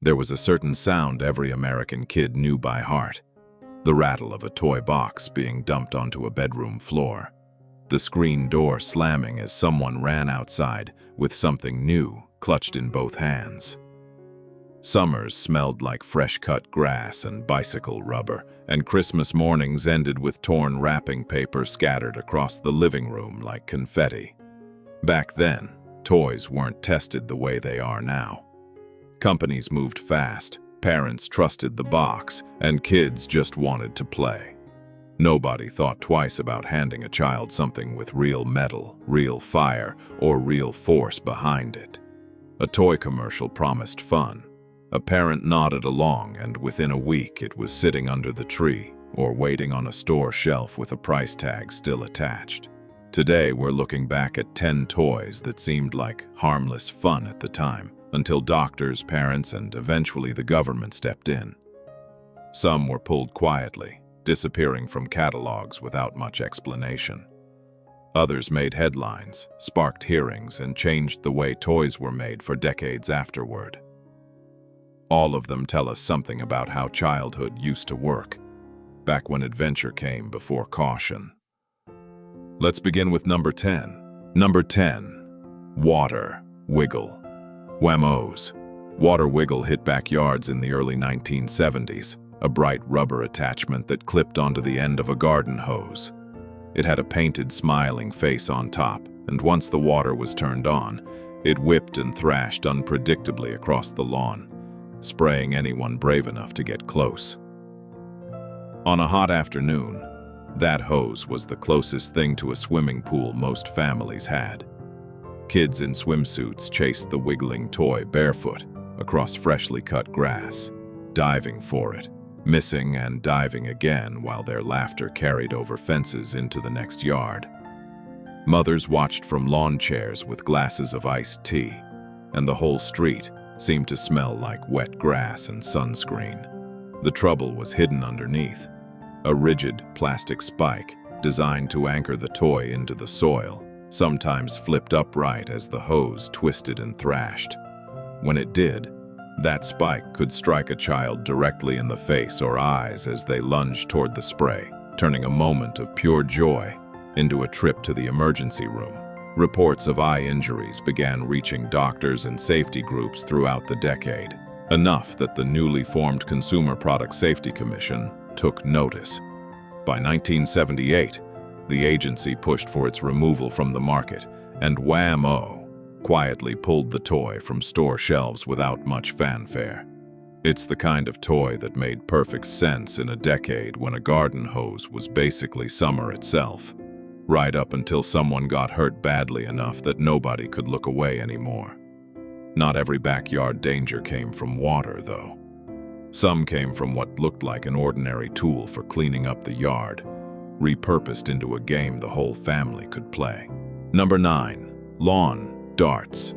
There was a certain sound every American kid knew by heart: the rattle of a toy box being dumped onto a bedroom floor, the screen door slamming as someone ran outside with something new clutched in both hands. Summers smelled like fresh-cut grass and bicycle rubber, and Christmas mornings ended with torn wrapping paper scattered across the living room like confetti. Back then, toys weren't tested the way they are now. Companies moved fast, parents trusted the box, and kids just wanted to play. Nobody thought twice about handing a child something with real metal, real fire, or real force behind it. A toy commercial promised fun. A parent nodded along, and within a week it was sitting under the tree or waiting on a store shelf with a price tag still attached. Today we're looking back at 10 toys that seemed like harmless fun at the time, until doctors, parents, and eventually the government stepped in. Some were pulled quietly, disappearing from catalogs without much explanation. Others made headlines, sparked hearings, and changed the way toys were made for decades afterward. All of them tell us something about how childhood used to work, back when adventure came before caution. Let's begin with number 10. Number 10. Water Wiggle. Whammos. Water Wiggle hit backyards in the early 1970s, a bright rubber attachment that clipped onto the end of a garden hose. It had a painted, smiling face on top, and once the water was turned on, it whipped and thrashed unpredictably across the lawn, spraying anyone brave enough to get close. On a hot afternoon, that hose was the closest thing to a swimming pool most families had. Kids in swimsuits chased the wiggling toy barefoot across freshly cut grass, diving for it, missing and diving again while their laughter carried over fences into the next yard. Mothers watched from lawn chairs with glasses of iced tea, and the whole street seemed to smell like wet grass and sunscreen. The trouble was hidden underneath: a rigid plastic spike designed to anchor the toy into the soil, sometimes flipped upright as the hose twisted and thrashed. When it did, that spike could strike a child directly in the face or eyes as they lunged toward the spray, turning a moment of pure joy into a trip to the emergency room. Reports of eye injuries began reaching doctors and safety groups throughout the decade, enough that the newly formed Consumer Product Safety Commission took notice. By 1978, the agency pushed for its removal from the market, and Wham-O quietly pulled the toy from store shelves without much fanfare. It's the kind of toy that made perfect sense in a decade when a garden hose was basically summer itself, right up until someone got hurt badly enough that nobody could look away anymore. Not every backyard danger came from water, though. Some came from what looked like an ordinary tool for cleaning up the yard, repurposed into a game the whole family could play. Number 9. Lawn darts.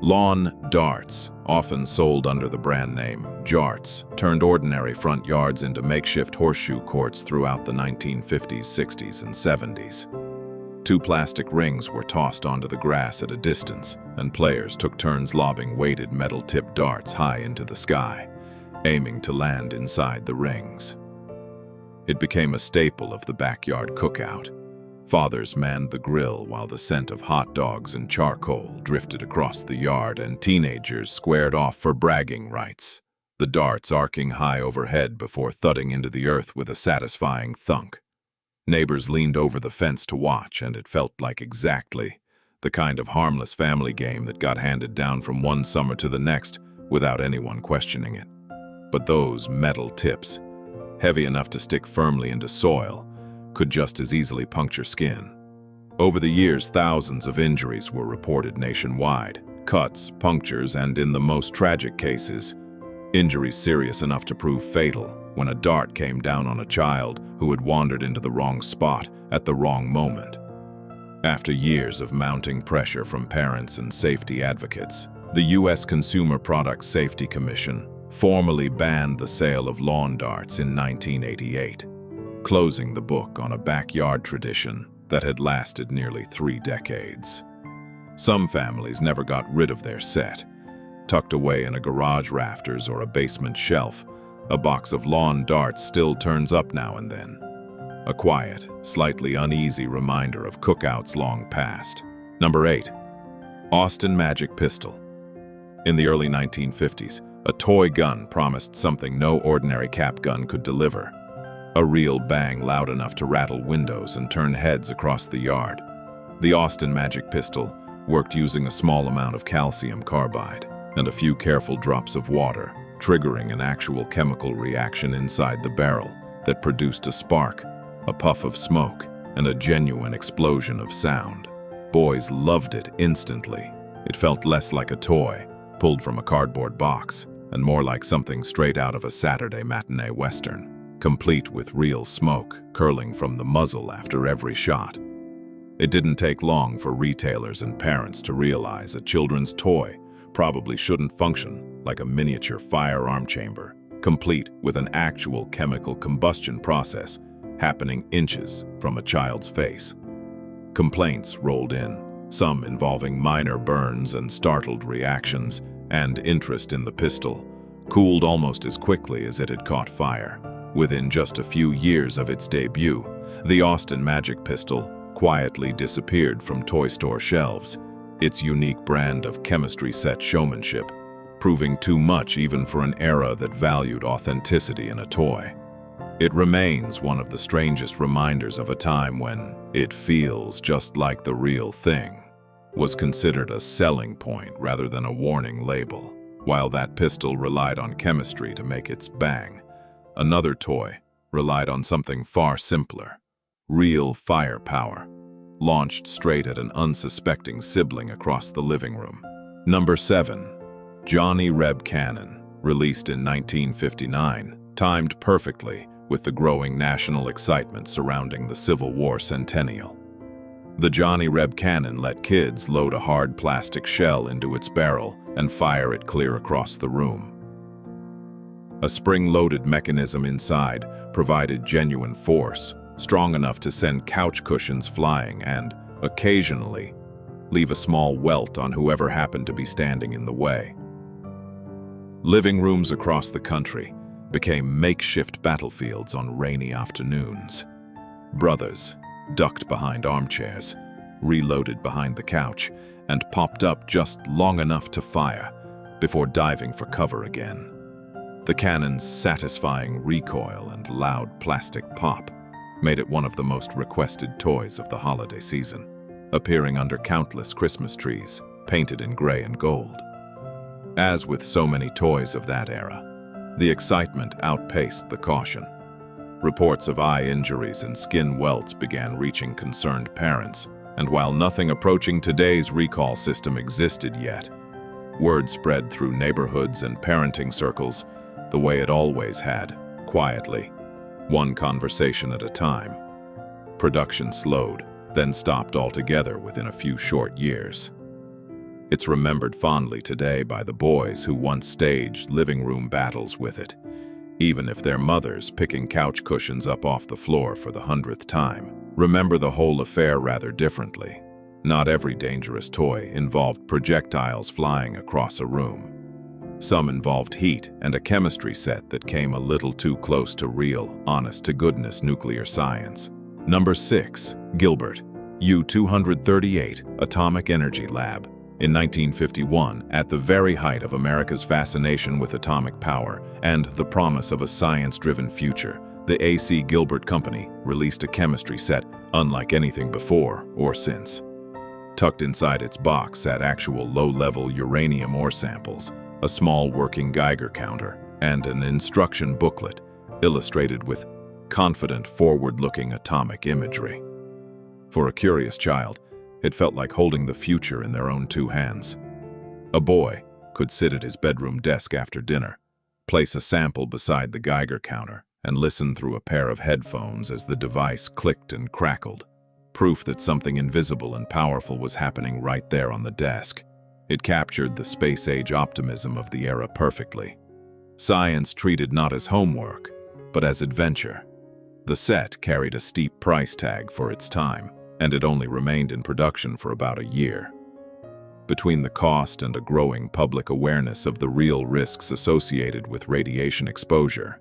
Lawn darts, often sold under the brand name Jarts, turned ordinary front yards into makeshift horseshoe courts throughout the 1950s, 60s, and 70s. 2 plastic rings were tossed onto the grass at a distance, and players took turns lobbing weighted metal-tipped darts high into the sky, aiming to land inside the rings. It became a staple of the backyard cookout. Fathers manned the grill while the scent of hot dogs and charcoal drifted across the yard, and teenagers squared off for bragging rights, the darts arcing high overhead before thudding into the earth with a satisfying thunk. Neighbors leaned over the fence to watch, and it felt like exactly the kind of harmless family game that got handed down from one summer to the next without anyone questioning it. But those metal tips, heavy enough to stick firmly into soil, could just as easily puncture skin. Over the years, thousands of injuries were reported nationwide: cuts, punctures, and in the most tragic cases, injuries serious enough to prove fatal when a dart came down on a child who had wandered into the wrong spot at the wrong moment. After years of mounting pressure from parents and safety advocates, the U.S. Consumer Product Safety Commission formally banned the sale of lawn darts in 1988, closing the book on a backyard tradition that had lasted nearly 3 decades. Some families never got rid of their set. tucked away in a garage rafters or a basement shelf, a box of lawn darts still turns up now and then. A quiet, slightly uneasy reminder of cookouts long past. Number 8. Austin Magic Pistol. In the early 1950s, a toy gun promised something no ordinary cap gun could deliver. A real bang loud enough to rattle windows and turn heads across the yard. The Austin Magic Pistol worked using a small amount of calcium carbide and a few careful drops of water, triggering an actual chemical reaction inside the barrel that produced a spark, a puff of smoke, and a genuine explosion of sound. Boys loved it instantly. It felt less like a toy, pulled from a cardboard box, and more like something straight out of a Saturday matinee western, complete with real smoke curling from the muzzle after every shot. It didn't take long for retailers and parents to realize a children's toy probably shouldn't function like a miniature firearm chamber, complete with an actual chemical combustion process happening inches from a child's face. Complaints rolled in, some involving minor burns and startled reactions, and interest in the pistol cooled almost as quickly as it had caught fire. Within just a few years of its debut, the Austin Magic Pistol quietly disappeared from toy store shelves, its unique brand of chemistry set showmanship, proving too much even for an era that valued authenticity in a toy. It remains one of the strangest reminders of a time when "it feels just like the real thing" was considered a selling point rather than a warning label. While that pistol relied on chemistry to make its bang, another toy relied on something far simpler: real firepower, launched straight at an unsuspecting sibling across the living room. Number 7. Johnny Reb Cannon, released in 1959, timed perfectly with the growing national excitement surrounding the Civil War centennial. The Johnny Reb Cannon let kids load a hard plastic shell into its barrel and fire it clear across the room. A spring-loaded mechanism inside provided genuine force, strong enough to send couch cushions flying and, occasionally, leave a small welt on whoever happened to be standing in the way. Living rooms across the country became makeshift battlefields on rainy afternoons. Brothers ducked behind armchairs, reloaded behind the couch, and popped up just long enough to fire before diving for cover again. The cannon's satisfying recoil and loud plastic pop made it one of the most requested toys of the holiday season, appearing under countless Christmas trees painted in gray and gold. As with so many toys of that era, the excitement outpaced the caution. Reports of eye injuries and skin welts began reaching concerned parents, and while nothing approaching today's recall system existed yet, word spread through neighborhoods and parenting circles the way it always had, quietly, one conversation at a time. Production slowed, then stopped altogether within a few short years. It's remembered fondly today by the boys who once staged living room battles with it, even if their mothers, picking couch cushions up off the floor for the 100th time, remember the whole affair rather differently. Not every dangerous toy involved projectiles flying across a room. Some involved heat and a chemistry set that came a little too close to real, honest-to-goodness nuclear science. Number 6. Gilbert, U-238 Atomic Energy Lab. In 1951, at the very height of America's fascination with atomic power and the promise of a science-driven future, the A.C. Gilbert Company released a chemistry set unlike anything before or since. Tucked inside its box sat actual low-level uranium ore samples, a small working Geiger counter, and an instruction booklet illustrated with confident, forward-looking atomic imagery. For a curious child, it felt like holding the future in their own two hands. A boy could sit at his bedroom desk after dinner, place a sample beside the Geiger counter, and listen through a pair of headphones as the device clicked and crackled, proof that something invisible and powerful was happening right there on the desk. It captured the space-age optimism of the era perfectly. Science treated not as homework, but as adventure. The set carried a steep price tag for its time, and it only remained in production for about a year. Between the cost and a growing public awareness of the real risks associated with radiation exposure,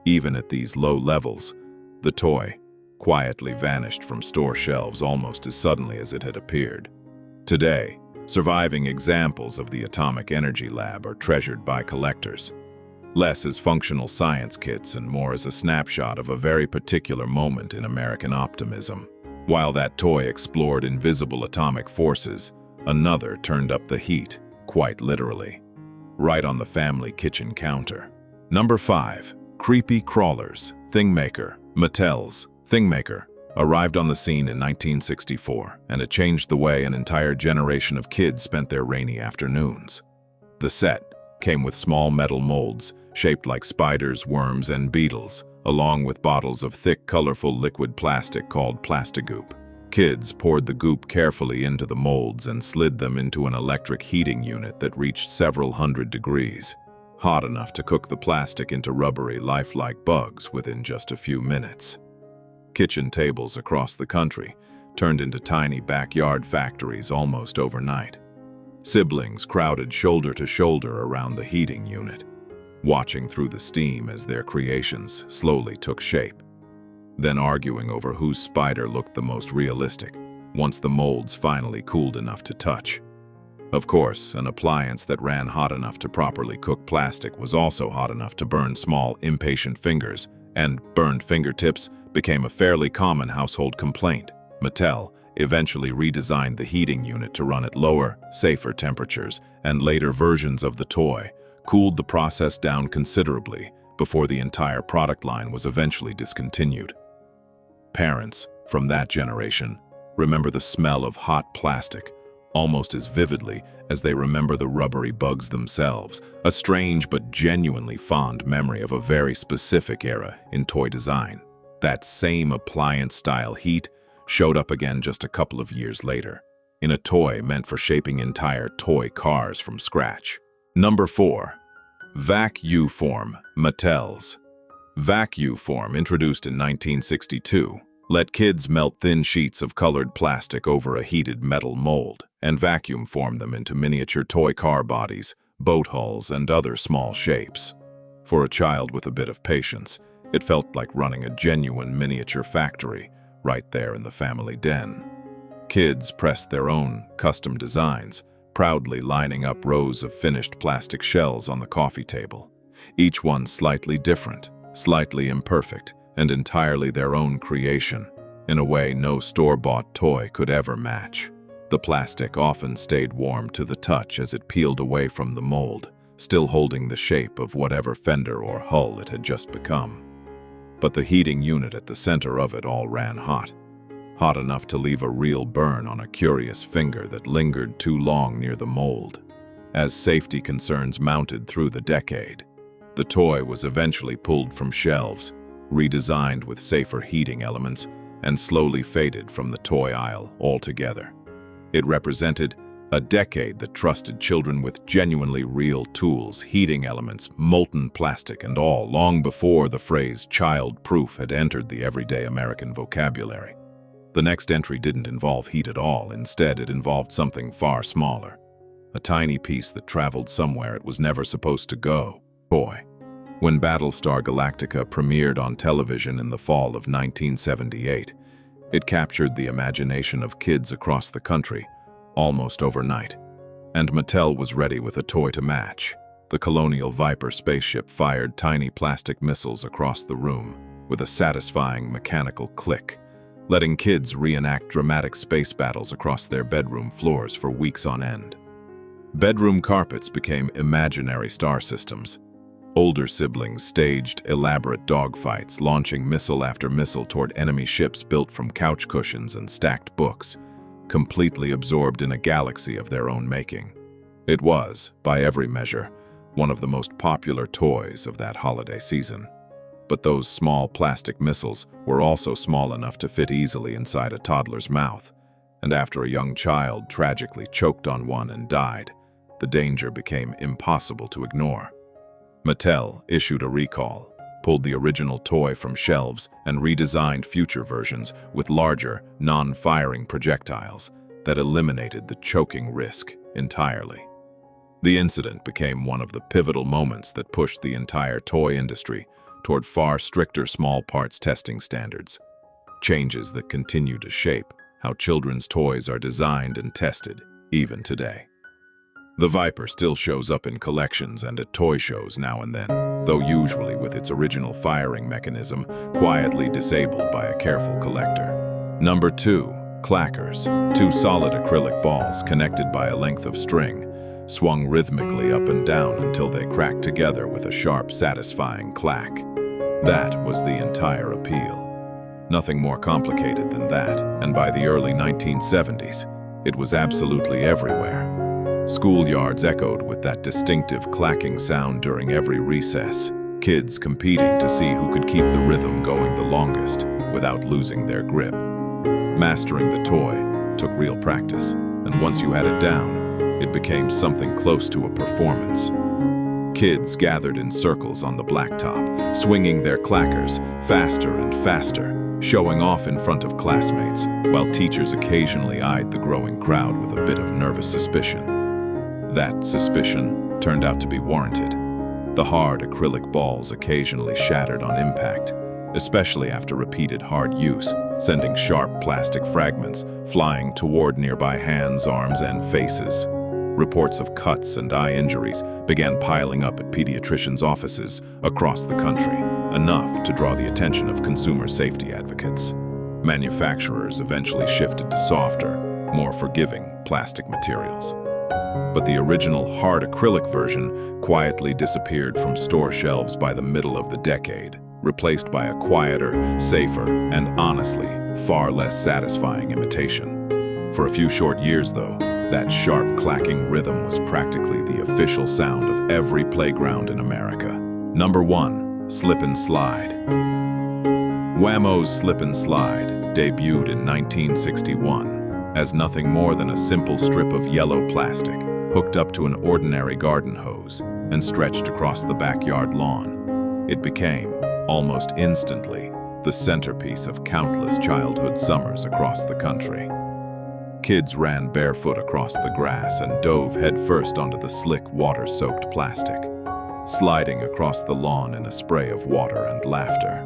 even at these low levels, the toy quietly vanished from store shelves almost as suddenly as it had appeared. Today, surviving examples of the atomic energy lab are treasured by collectors, less as functional science kits and more as a snapshot of a very particular moment in American optimism. While that toy explored invisible atomic forces, another turned up the heat, quite literally, right on the family kitchen counter. Number 5. Creepy Crawlers Thingmaker. Mattel's Thingmaker arrived on the scene in 1964, and it changed the way an entire generation of kids spent their rainy afternoons. The set came with small metal molds shaped like spiders, worms, and beetles, along with bottles of thick, colorful liquid plastic called plastigoop. Kids poured the goop carefully into the molds and slid them into an electric heating unit that reached several hundred degrees, hot enough to cook the plastic into rubbery, lifelike bugs within just a few minutes. Kitchen tables across the country turned into tiny backyard factories almost overnight. Siblings crowded shoulder to shoulder around the heating unit, watching through the steam as their creations slowly took shape, then arguing over whose spider looked the most realistic once the molds finally cooled enough to touch. Of course, an appliance that ran hot enough to properly cook plastic was also hot enough to burn small, impatient fingers, and burned fingertips became a fairly common household complaint. Mattel eventually redesigned the heating unit to run at lower, safer temperatures, and later versions of the toy cooled the process down considerably before the entire product line was eventually discontinued. Parents from that generation remember the smell of hot plastic almost as vividly as they remember the rubbery bugs themselves, a strange but genuinely fond memory of a very specific era in toy design. That same appliance-style heat showed up again just a couple of years later, in a toy meant for shaping entire toy cars from scratch. Number 4. Vac-U-Form. Mattel's Vac-U-Form, introduced in 1962, let kids melt thin sheets of colored plastic over a heated metal mold and vacuum form them into miniature toy car bodies, boat hulls, and other small shapes. For a child with a bit of patience, it felt like running a genuine miniature factory right there in the family den. Kids pressed their own custom designs, proudly lining up rows of finished plastic shells on the coffee table, each one slightly different, slightly imperfect, and entirely their own creation, in a way no store-bought toy could ever match. The plastic often stayed warm to the touch as it peeled away from the mold, still holding the shape of whatever fender or hull it had just become. But the heating unit at the center of it all ran hot enough to leave a real burn on a curious finger that lingered too long near the mold. As safety concerns mounted through the decade, the toy was eventually pulled from shelves, redesigned with safer heating elements, and slowly faded from the toy aisle altogether. It represented a decade that trusted children with genuinely real tools, heating elements, molten plastic, and all, long before the phrase childproof had entered the everyday American vocabulary. The next entry didn't involve heat at all. Instead, it involved something far smaller. A tiny piece that traveled somewhere it was never supposed to go. Boy. When Battlestar Galactica premiered on television in the fall of 1978, it captured the imagination of kids across the country almost overnight. And Mattel was ready with a toy to match. The Colonial Viper spaceship fired tiny plastic missiles across the room with a satisfying mechanical click, letting kids reenact dramatic space battles across their bedroom floors for weeks on end. Bedroom carpets became imaginary star systems. Older siblings staged elaborate dogfights, launching missile after missile toward enemy ships built from couch cushions and stacked books, completely absorbed in a galaxy of their own making. It was, by every measure, one of the most popular toys of that holiday season. But those small plastic missiles were also small enough to fit easily inside a toddler's mouth, and after a young child tragically choked on one and died, the danger became impossible to ignore. Mattel issued a recall, pulled the original toy from shelves, and redesigned future versions with larger, non-firing projectiles, that eliminated the choking risk entirely. The incident became one of the pivotal moments that pushed the entire toy industry toward far stricter small parts testing standards, changes that continue to shape how children's toys are designed and tested even today. The Viper still shows up in collections and at toy shows now and then, though usually with its original firing mechanism quietly disabled by a careful collector. Number 2. Clackers. 2 solid acrylic balls connected by a length of string, swung rhythmically up and down until they cracked together with a sharp, satisfying clack. That was the entire appeal. Nothing more complicated than that, and by the early 1970s, it was absolutely everywhere. Schoolyards echoed with that distinctive clacking sound during every recess, kids competing to see who could keep the rhythm going the longest without losing their grip. Mastering the toy took real practice, and once you had it down, it became something close to a performance. Kids gathered in circles on the blacktop, swinging their clackers faster and faster, showing off in front of classmates, while teachers occasionally eyed the growing crowd with a bit of nervous suspicion. That suspicion turned out to be warranted. The hard acrylic balls occasionally shattered on impact, especially after repeated hard use, sending sharp plastic fragments flying toward nearby hands, arms, and faces. Reports of cuts and eye injuries began piling up at pediatricians' offices across the country, enough to draw the attention of consumer safety advocates. Manufacturers eventually shifted to softer, more forgiving plastic materials. But the original hard acrylic version quietly disappeared from store shelves by the middle of the decade, replaced by a quieter, safer, and honestly, far less satisfying imitation. For a few short years, though, that sharp clacking rhythm was practically the official sound of every playground in America. Number 1. Slip and Slide. Whammo's Slip and Slide debuted in 1961 as nothing more than a simple strip of yellow plastic hooked up to an ordinary garden hose and stretched across the backyard lawn. It became, almost instantly, the centerpiece of countless childhood summers across the country. Kids ran barefoot across the grass and dove headfirst onto the slick, water-soaked plastic, sliding across the lawn in a spray of water and laughter.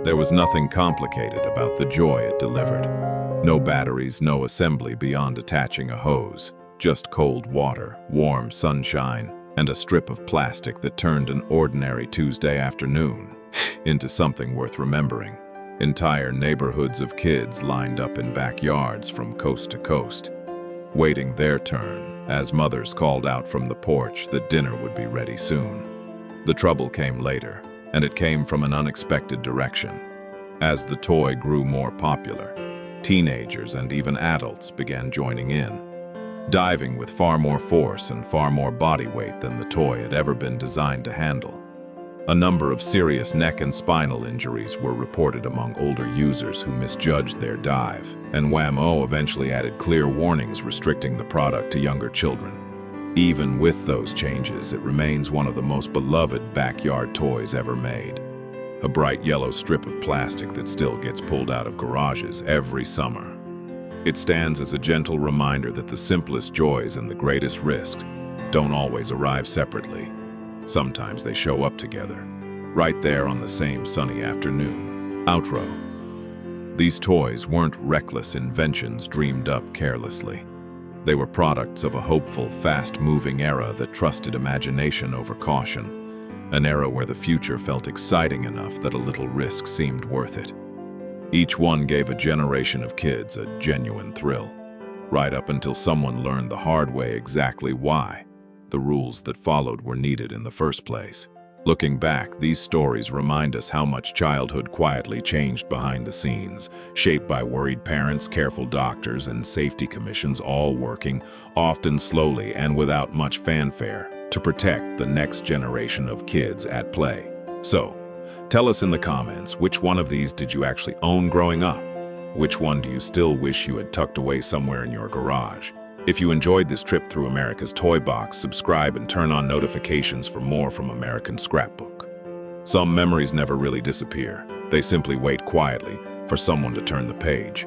There was nothing complicated about the joy it delivered. No batteries, no assembly beyond attaching a hose, just cold water, warm sunshine, and a strip of plastic that turned an ordinary Tuesday afternoon into something worth remembering. Entire neighborhoods of kids lined up in backyards from coast to coast, waiting their turn as mothers called out from the porch that dinner would be ready soon. The trouble came later, and it came from an unexpected direction. As the toy grew more popular, teenagers and even adults began joining in, diving with far more force and far more body weight than the toy had ever been designed to handle. A number of serious neck and spinal injuries were reported among older users who misjudged their dive, and Wham-O eventually added clear warnings restricting the product to younger children. Even with those changes, it remains one of the most beloved backyard toys ever made. A bright yellow strip of plastic that still gets pulled out of garages every summer. It stands as a gentle reminder that the simplest joys and the greatest risks don't always arrive separately. Sometimes they show up together, right there on the same sunny afternoon. Outro. These toys weren't reckless inventions dreamed up carelessly. They were products of a hopeful, fast-moving era that trusted imagination over caution, an era where the future felt exciting enough that a little risk seemed worth it. Each one gave a generation of kids a genuine thrill, right up until someone learned the hard way exactly why the rules that followed were needed in the first place. Looking back, these stories remind us how much childhood quietly changed behind the scenes, shaped by worried parents, careful doctors, and safety commissions, all working, often slowly and without much fanfare, to protect the next generation of kids at play. So, tell us in the comments, which one of these did you actually own growing up? Which one do you still wish you had tucked away somewhere in your garage? If you enjoyed this trip through America's Toy Box, subscribe and turn on notifications for more from American Scrapbook. Some memories never really disappear. They simply wait quietly for someone to turn the page.